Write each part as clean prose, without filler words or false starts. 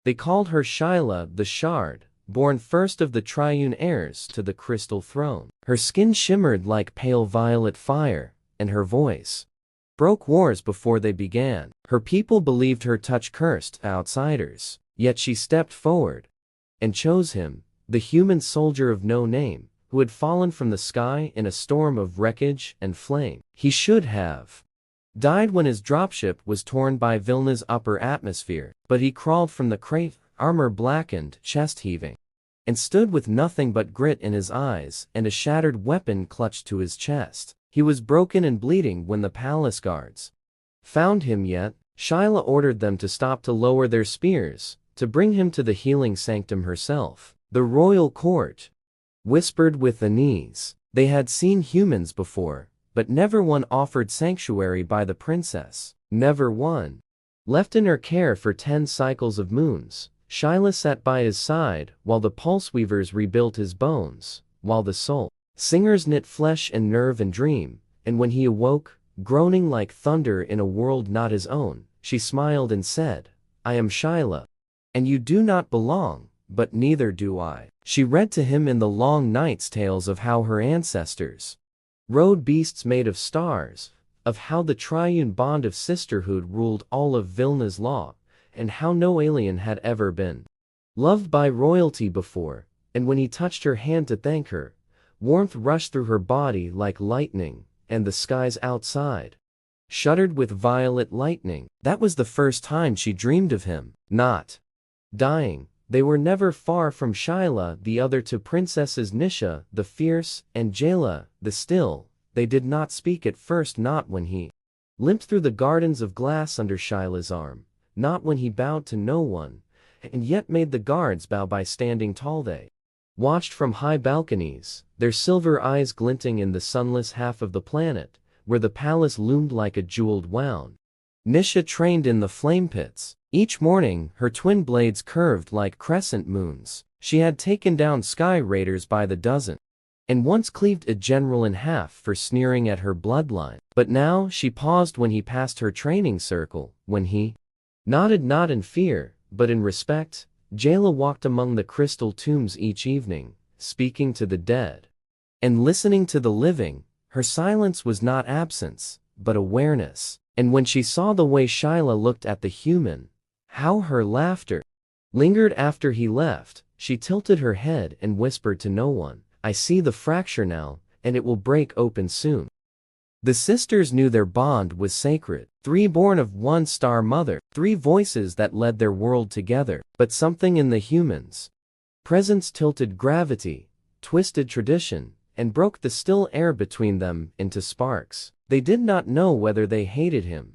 They called her Shyla the Shard, born first of the triune heirs to the crystal throne. Her skin shimmered like pale violet fire, and her voice broke wars before they began. Her people believed her touch cursed outsiders, yet she stepped forward and chose him, the human soldier of no name, who had fallen from the sky in a storm of wreckage and flame. He should have died when his dropship was torn by Vilna's upper atmosphere, but he crawled from the crate, armor blackened, chest heaving, and stood with nothing but grit in his eyes and a shattered weapon clutched to his chest. He was broken and bleeding when the palace guards found him, yet Shyla ordered them to stop to lower their spears, to bring him to the healing sanctum herself. The royal court whispered with unease. They had seen humans before, but never one offered sanctuary by the princess. Never one. Left in her care for 10 cycles of moons, Shyla sat by his side while the pulse weavers rebuilt his bones, while the soul singers knit flesh and nerve and dream, and when he awoke, groaning like thunder in a world not his own, she smiled and said, "I am Shyla, and you do not belong, but neither do I." She read to him in the long nights tales of how her ancestors rode beasts made of stars, of how the triune bond of sisterhood ruled all of Vilna's law, and how no alien had ever been loved by royalty before, and when he touched her hand to thank her, warmth rushed through her body like lightning, and the skies outside shuddered with violet lightning. That was the first time she dreamed of him, not dying. They were never far from Shyla, the other two princesses, Nisha, the fierce, and Jayla, the still. They did not speak at first, not when he limped through the gardens of glass under Shyla's arm, not when he bowed to no one, and yet made the guards bow by standing tall. They watched from high balconies, their silver eyes glinting in the sunless half of the planet, where the palace loomed like a jeweled wound. Nisha trained in the flame pits. Each morning, her twin blades curved like crescent moons. She had taken down sky raiders by the dozen, and once cleaved a general in half for sneering at her bloodline. But now she paused when he passed her training circle, when he nodded not in fear, but in respect. Jayla walked among the crystal tombs each evening, speaking to the dead and listening to the living. Her silence was not absence, but awareness. And when she saw the way Shyla looked at the human, how her laughter lingered after he left, she tilted her head and whispered to no one, "I see the fracture now, and it will break open soon." The sisters knew their bond was sacred. 3 born of one star mother, 3 voices that led their world together. But something in the humans' presence tilted gravity, twisted tradition, and broke the still air between them into sparks. They did not know whether they hated him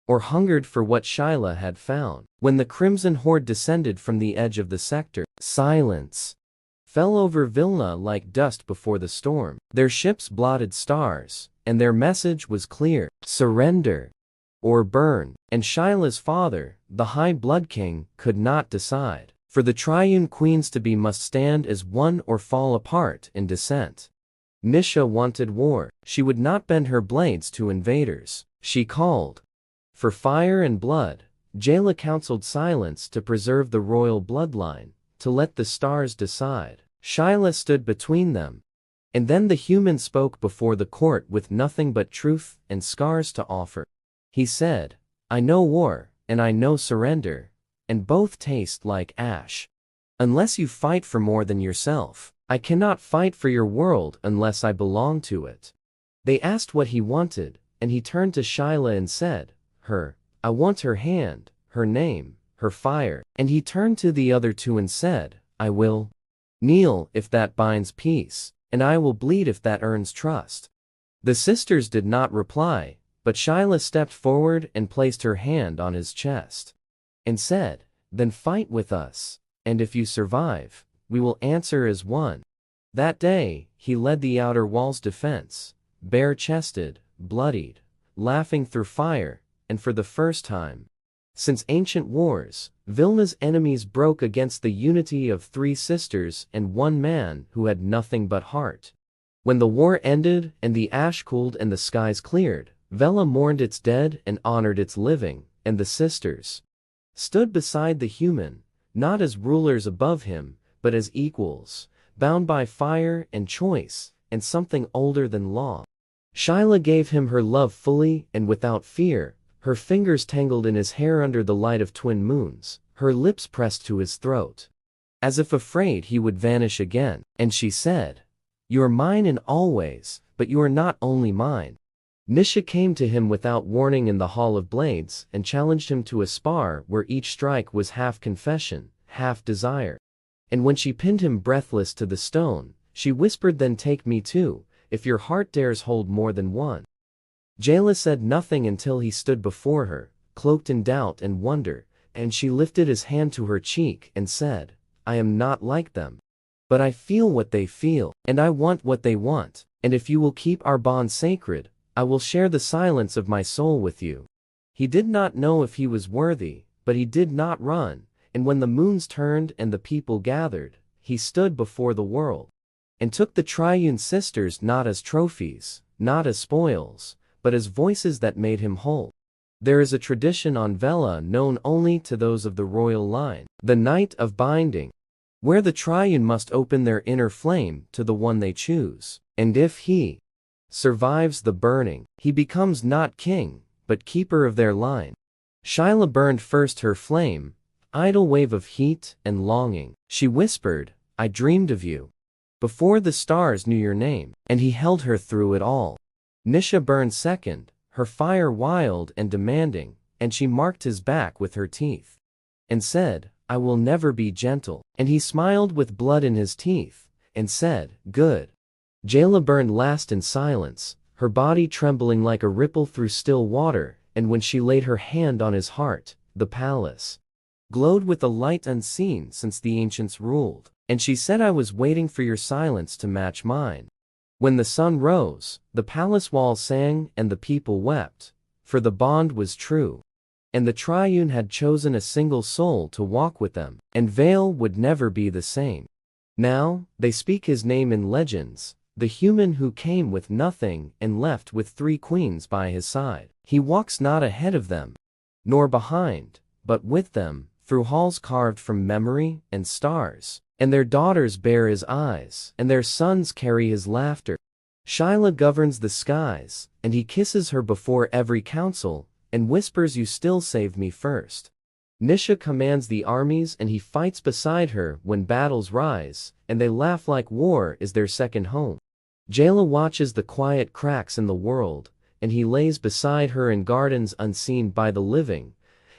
or hungered for what Shyla had found. When the Crimson Horde descended from the edge of the sector, silence fell over Vilna like dust before the storm. Their ships blotted stars, and their message was clear: surrender or burn. And Shyla's father, the High Blood King, could not decide. For the Triune Queens to be must stand as one or fall apart in descent. Nisha wanted war. She would not bend her blades to invaders. She called for fire and blood. Jayla counseled silence to preserve the royal bloodline, to let the stars decide. Shyla stood between them. And then the human spoke before the court with nothing but truth and scars to offer. He said, "I know war, and I know surrender, and both taste like ash. Unless you fight for more than yourself, I cannot fight for your world unless I belong to it." They asked what he wanted, and he turned to Shyla and said, "I want her hand, her name, her fire." And he turned to the other two and said, "I will kneel if that binds peace, and I will bleed if that earns trust." The sisters did not reply, but Shyla stepped forward and placed her hand on his chest and said, "Then fight with us, and if you survive, we will answer as one." That day, he led the outer wall's defense, bare-chested, bloodied, laughing through fire, and for the first time since ancient wars, Vilna's enemies broke against the unity of 3 sisters and 1 man who had nothing but heart. When the war ended and the ash cooled and the skies cleared, Vela mourned its dead and honored its living, and the sisters stood beside the human, not as rulers above him, but as equals, bound by fire and choice, and something older than law. Shyla gave him her love fully and without fear, her fingers tangled in his hair under the light of twin moons, her lips pressed to his throat, as if afraid he would vanish again. And she said, "You are mine and always, but you are not only mine." Nisha came to him without warning in the Hall of Blades and challenged him to a spar where each strike was half confession, half desire. And when she pinned him breathless to the stone, she whispered, "Then take me too, if your heart dares hold more than one." Jayla said nothing until he stood before her, cloaked in doubt and wonder, and she lifted his hand to her cheek and said, "I am not like them. But I feel what they feel, and I want what they want, and if you will keep our bond sacred, I will share the silence of my soul with you." He did not know if he was worthy, but he did not run, and when the moons turned and the people gathered, he stood before the world, and took the Triune Sisters not as trophies, not as spoils, but as voices that made him whole. There is a tradition on Vela known only to those of the royal line, the Night of Binding, where the Triune must open their inner flame to the one they choose, and if he survives the burning, he becomes not king, but keeper of their line. Shyla burned first her flame, idle wave of heat and longing. She whispered, "I dreamed of you before the stars knew your name," and he held her through it all. Nisha burned second, her fire wild and demanding, and she marked his back with her teeth and said, "I will never be gentle," and he smiled with blood in his teeth and said, "Good." Jayla burned last in silence, her body trembling like a ripple through still water, and when she laid her hand on his heart, the palace glowed with a light unseen since the ancients ruled, and she said, "I was waiting for your silence to match mine." When the sun rose, the palace walls sang and the people wept, for the bond was true, and the Triune had chosen a single soul to walk with them, and Vale would never be the same. Now, they speak his name in legends, the human who came with nothing and left with 3 queens by his side. He walks not ahead of them, nor behind, but with them, through halls carved from memory and stars, and their daughters bear his eyes, and their sons carry his laughter. Shyla governs the skies, and he kisses her before every council, and whispers, "You still save me first." Nisha commands the armies, and he fights beside her when battles rise, and they laugh like war is their second home. Jayla watches the quiet cracks in the world, and he lays beside her in gardens unseen by the living,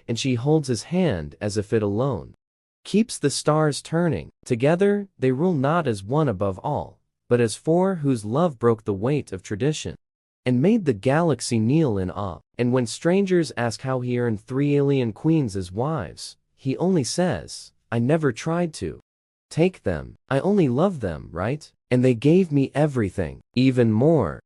and she holds his hand as if it alone keeps the stars turning. Together, they rule not as one above all, but as 4 whose love broke the weight of tradition and made the galaxy kneel in awe. And when strangers ask how he earned 3 alien queens as wives, he only says, "I never tried to take them, I only loved them, right? And they gave me everything, even more."